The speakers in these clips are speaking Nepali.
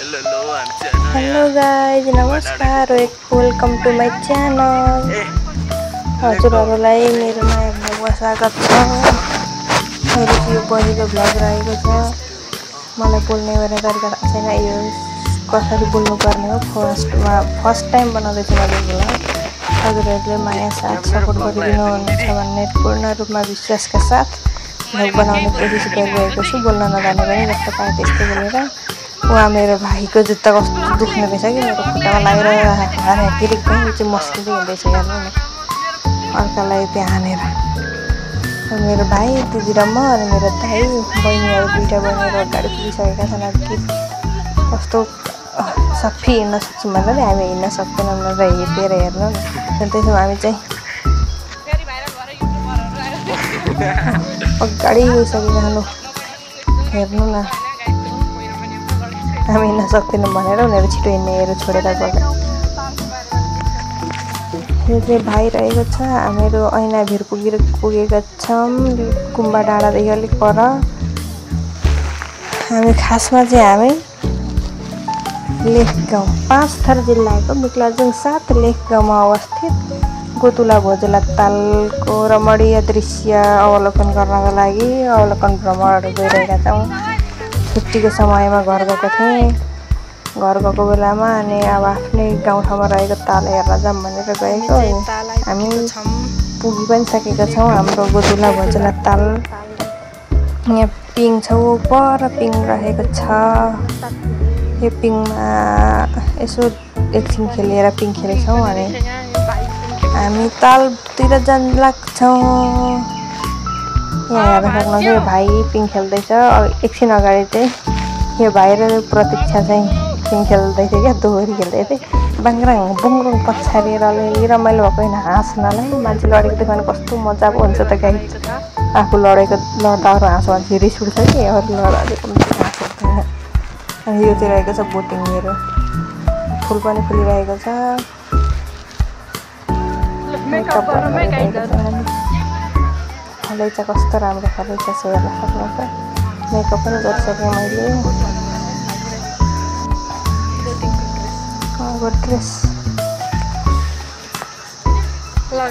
हेलो गाइज, नमस्कार, वेलकम टू माई च्यानल। हजुरहरूलाई मेरो नयाँ भ्लगमा स्वागत छ। मेरो यो पहिलो भ्लग रहेको छ। मलाई बोल्ने गर्ने तरिका थाहा छैन, यो कसरी बोल्नुपर्ने हो। फर्स्ट टाइम बनाउँदैछु मैले भ्लग। हजुरहरूले माया साथ सपोर्ट गरिदिनुहुनेछ भन्ने पूर्ण रूपमा विश्वासका साथ भ्लग बनाउने कोसिस गरिरहेको छु। बोल्न नजाने पनि जस्तो पाएँ त्यस्तै बोलेर। वहाँ मेरो भाइको जुत्ता कस्तो दुख्ने रहेछ कि मेरो खुट्टामा लागेर किरिक भयो। यो चाहिँ मस्किँदै हिँड्दैछ, हेर्नु न, अर्कालाई त्यहाँ हानेर। मेरो भाइ, दिदी र म, अनि मेरो दाइ बहिनीहरू, दुईवटा बहिनीहरू अगाडि पुगिसकेका छन्। कि कस्तो सफी हिँड्न सक्छौँ भन्दा नि हामी हिँड्न सक्दैनौँ र हेपेर हेर्नु न। त्यसो हामी चाहिँ अगाडि गइसकेका छौँ, हेर्नु न। हामी हिँड्न सक्दैनौँ भनेर उनीहरू छिटो हिँड्नेहरू छोडेर गयो। यो चाहिँ भाइ रहेको छ। हामीहरू ऐनाभिर पुगेका छौँ, गुम्बा डाँडादेखि अलिक पर। हामी खासमा चाहिँ हामी लेख गाउँ, पाँचथर जिल्लाको मिक्लाजुङ 7 लेख गाउँमा अवस्थित गोतुला भोजुला तालको रमणीय दृश्य अवलोकन गर्नको लागि अवलोकन भ्रमण गइरहेका छौँ। छुट्टीको समयमा घर गएको थिएँ। घर गएको बेलामा अनि अब आफ्नै गाउँठाउँमा रहेको ताल हेर्न जाऊँ भनेर गएको। हामी पुगि पनि सकेका छौँ हाम्रो गोतुला भोजुला ताल। यहाँ पिङ छ, पर पिङ रहेको छ। यो पिङमा यसो एकछिन खेलेर पिङ खेलेछौँ अनि हामी तालतिर जान लाग्छौँ। यहाँ हेर्न सक्नुहुन्छ, यो भाइ पिङ खेल्दैछ। एकछिन अगाडि चाहिँ यो भाइ र प्रतीक्षा चाहिँ पिङ खेल्दै थियो क्या, दोहोरी खेल्दै थिए। बाङ्ग्राङ बुङ्ग्रुङ पछारिएर अलिअलि रमाइलो भएको होइन हाँस्नलाई। मान्छे लडेको देख्यो भने कस्तो मजा पो हुन्छ त गाई। आफू लडेको लड्दा अरू हाँसो मान्छे रिस उठ्छ कि, अरू लड्दा कम्ती हाँस उठ्दैन। अनि यो चाहिँ रहेको छ बोटिङ। मेरो फुल पनि फुलिरहेको छ। फलैचा कस्तो राम्रो फलैचा छ, हेर्न सक्नुहुन्छ। मेकअप पनि गरिसकेँ मैले।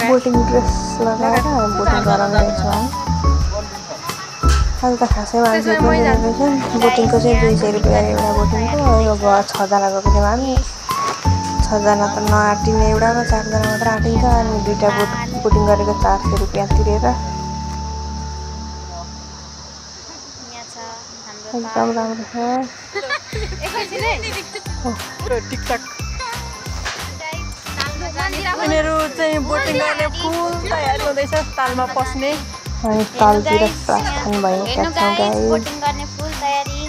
बोटिङ ड्रेस लगाएर बोटिङ गराउँदैछौँ हामी। अहिले त खासै मान्छे पनि रहेछन्। बोटिङको चाहिँ 200 रुपियाँ एउटा बोटिङको। यो 6जना गएको थियौँ हामी। 6जना त नआँटिने, एउटामा 4जना मात्र आँटिन्छ। अनि 2टा बोटिङ गरेको 400 रुपियाँ तिरेर। एकदम राम्रो छ। उनीहरू चाहिँ बोटिङ गर्ने फुल तयारी हुँदैछ, तालमा पस्ने। अनि तालतिर प्रस्थान भएका छौँ गाइस। बोटिङ गर्ने फुल तयारी,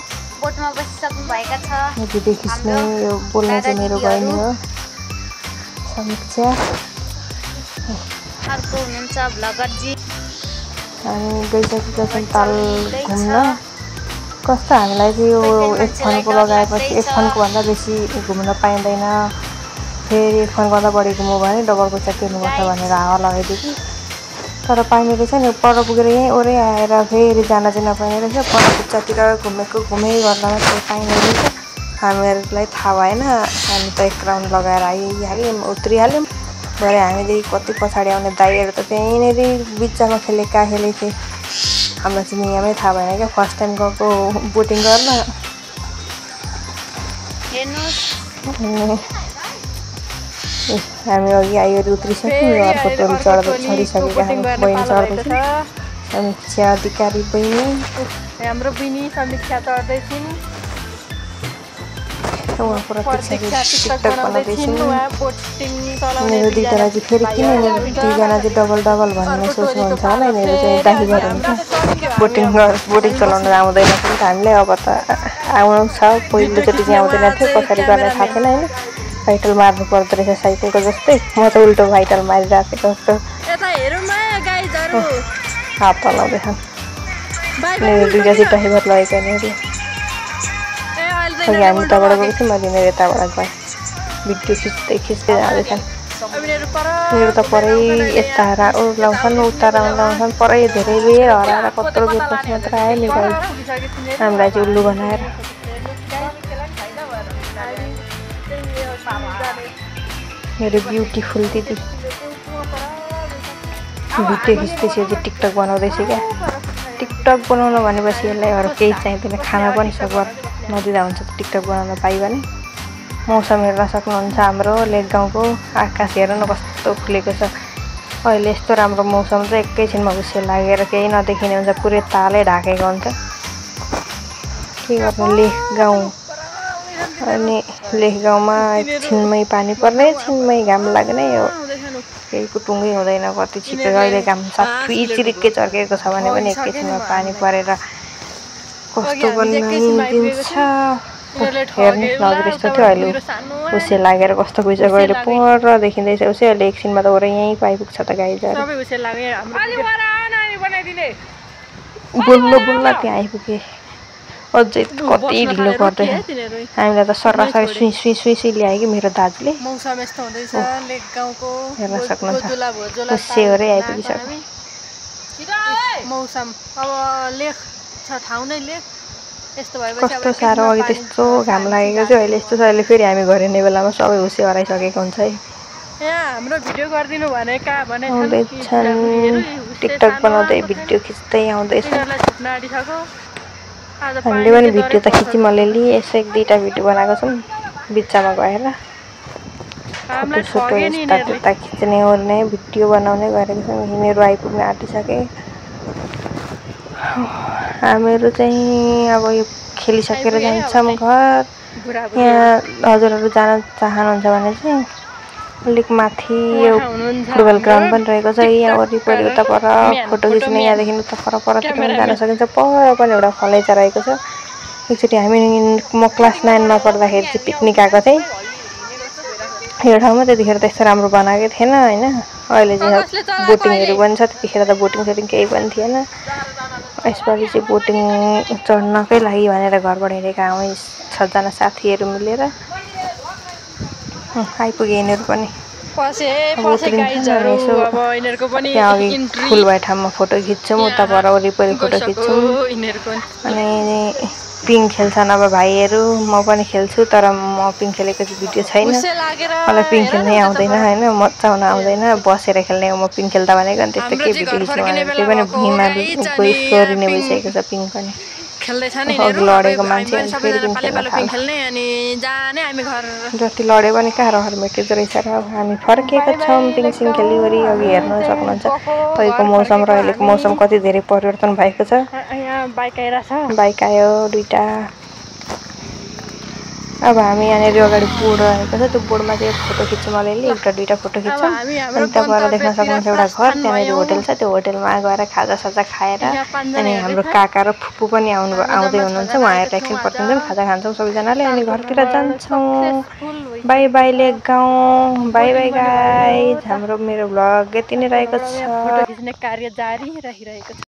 बोटमा बसिसक्नु भएका छ। यो भिडियो खिच्ने, यो बोल्ने चाहिँ मेरो बहिनी हो, समीक्षा। अर्को हुनुहुन्छ भ्लगरजी। हामी गइसकेका छौँ ताल घुम्न। कस्तो हामीलाई चाहिँ यो एक फोनको लगाएपछि एक फोनको भन्दा बेसी घुम्न पाइँदैन। फेरि एक फोनभन्दा बढी घुम्यो भने डबल पैसा तिर्नुपर्छ भनेर हावा लगाइदियो कि। तर पाइने रहेछ नि, पर पुगेर यहीँ ओरै आएर फेरि जान चाहिँ नपाइने रहेछ। परकुच्चातिर घुमै गर्दा मात्रै पाइने रहेछ। हामीहरूलाई थाहा भएन। हामी त एक राउन्ड लगाएर आइहाल्यौँ, उत्रिहाल्यौँ। भरे हामीदेखि कति पछाडि आउने दाइहरू त त्यहीँनिर बिचमा खेलेको थिए। हामीलाई चाहिँ यहाँमै थाहा भएन क्या, फर्स्ट टाइम गएको बोटिङ गर्न। हामी अघि आइहरू उत्रिसक्यौँ। यो अर्को टोली चढिसकेका बहिनी चढ्दैछन्। समीक्षा अधिकारी बहिनी, हाम्रो बहिनी समीक्षा चढ्दैछिन्। उहाँ टिकटक बनाउँदैछन्। मेरो दुईजना चाहिँ फेरि किन दुईजना चाहिँ डबल भन्ने सोच्नुहुन्छ होला। यिनीहरू चाहिँ दाही गर्नुहुन्छ। बोटिङ चलाउन आउँदैन पनि त हामीलाई। अब त आउनु छ, पहिलोचोटि चाहिँ आउँदैन थियो, कसरी गर्ने थाहा थिएन होइन। भाइटल मार्नु पर्दो रहेछ साइकलको जस्तै। म त उल्टो भाइटल मारिरहेको थिएँ कस्तो। हात हल्लाउँदैछन्। मेरो दुईवटा चाहिँ ड्राइभर लगेको यिनीहरू। अघि हामी उताबाट गएको थियौँ, मैले यिनीहरू यताबाट गएँ। भिडियो खिच्दै जाँदैछन्। मेरो त परै यता लाउँछन्, उता लाउँछन्, परै धेरै बेर हराएर कत्रो बेर मात्र आयो नि। हामीलाई चाहिँ उल्लु बनाएर। मेरो ब्युटिफुल दिदी भिडियो खिच्दैछ यो चाहिँ टिकटक बनाउँदैछ क्या। टिकटक बनाउनु भनेपछि यसलाई अरू केही चाहिँदैन, खाना पनि सबर नदिँदा हुन्छ टिकटक बनाउन पाइ भने। मौसम हेर्न सक्नुहुन्छ हाम्रो लेक गाउँको आकाश हेर्नु न कस्तो खुलेको छ। अहिले यस्तो राम्रो मौसम चाहिँ एकैछिनमा हुस्से लागेर केही नदेखिने हुन्छ, पुरै तालै ढाकेको हुन्छ। के गर्नु लेक गाउँ, अनि लेक गाउँमा एकछिनमै पानी पर्ने, एकछिनमै घाम लाग्ने, यो केही कुटुङ्गै हुँदैन कति छिटो। अहिले घाम साथी चिरिक्कै चर्केको छ भने पनि एकैछिनमा पानी परेर कस्तो बनाइदिन्छ। हेर्नु नजर यस्तो थियो, अहिले हुस्से लागेर कस्तो गइसक्यो। अहिले पर देखिँदैछ उसे, अहिले एकछिनमा त ओरै यहीँ पाइपुग्छ त गाईहरू। बोल्न त्यहाँ आइपुगे, अझै कति ढिलो गर्दै हामीलाई त सरासरी सुई ल्यायो कि मेरो दाजुले। मौसम यस्तो हुँदैछ लेक गाउँको, हेर्न सक्नुहुन्छ हुस्से ओरै आइपुगिसक्यो मौसम। अब लेक छ ठाउँ नै लेक, यस्तो भएपछि कस्तो साह्रो अघि त्यस्तो घाम लागेको थियो, अहिले यस्तो छ। अहिले फेरि हामी घर हिँड्ने बेलामा सबै हुस्से हराइसकेको हुन्छ है। यहाँ हाम्रो भिडियो गरिदिनु भनेका आउँदैछन्, टिकटक बनाउँदै भिडियो खिच्दै आउँदैछन्। हामीले पनि भिडियो त खिच्यौँ अलिअलि, यसो 1-2टा भिडियो बनाएको छौँ बिचमा गएर। फोटोसोटो यता खिच्ने ओर्ने भिडियो बनाउने गरेको छौँ। यिनीहरू आइपुग्न आँटिसके। हामीहरू चाहिँ अब यो खेलिसकेर जान्छौँ घर। यहाँ हजुरहरू जान चाहनुहुन्छ भने चाहिँ अलिक माथि यो फुटबल ग्राउन्ड पनि रहेको छ, यहाँ वरिपरि उता पर फोटो खिच्ने, यहाँदेखि उता परतिर पनि जान सकिन्छ। पर पनि एउटा फलैचा रहेको छ। एकचोटि म क्लास 9मा पढ्दाखेरि चाहिँ पिकनिक आएको थिएँ यो ठाउँमा। त्यतिखेर त यस्तो राम्रो बनाएको थिएन होइन। अहिले चाहिँ बोटिङहरू पनि छ, त्यतिखेर त बोटिङ केही पनि थिएन। यसपालि चाहिँ बोटिङ चढ्नकै लागि भनेर घरबाट हिँडेका हामी 6जना साथीहरू मिलेर आइपुगे। यिनीहरू पनि त्यहाँ अघि फुल भए ठाउँमा फोटो खिच्छौँ, उता पर वरिपरि फोटो खिच्छौँ। अनि पिङ खेल्छ नभए भाइहरू, म पनि खेल्छु, तर म पिङ खेलेको चाहिँ भिडियो छैन। मलाई पिङ खेल्नै आउँदैन होइन, मजा आउन आउँदैन, बसेर खेल्ने हो म पिङ खेल्दा भनेको। अनि त्यस्तो के भिडियो खिच्नु भने त्यो पनि भुइँमा सोरिने भइसकेको छ पिङ पनि। अघि लडेको मान्छे फेरि पिङ खेल्न जति लड्यो भने कहाँ रहर मेटिँदो रहेछ र। हामी फर्केका छौँ पिङसिङ खेलिवरी। अघि हेर्न सक्नुहुन्छ पहिलेको मौसम र अहिलेको मौसम कति धेरै परिवर्तन भएको छ। बाइक आयो 2टा। अब हामी यहाँनिर अगाडि बोर्ड रहेको छ, त्यो बोर्डमा चाहिँ फोटो खिच्छौँ अलिअलि, 1-2टा फोटो खिच्छौँ। अनि त्यहाँबाट देख्न सक्नुहुन्छ एउटा घर, त्यहाँनिर होटल छ। त्यो होटलमा गएर खाजासाजा खाएर अनि हाम्रो काका र फुपू पनि आउँदै हुनुहुन्छ, उहाँहरूलाई एकछिन पर्खिन्छौँ, खाजा खान्छौँ सबैजनाले, अनि घरतिर जान्छौँ। बाई बाई लेक गाउँ, बाई बाई गाइज। मेरो भ्लग यति नै रहेको छ। फोटो खिच्ने कार्य जारी रहिरहेको छ।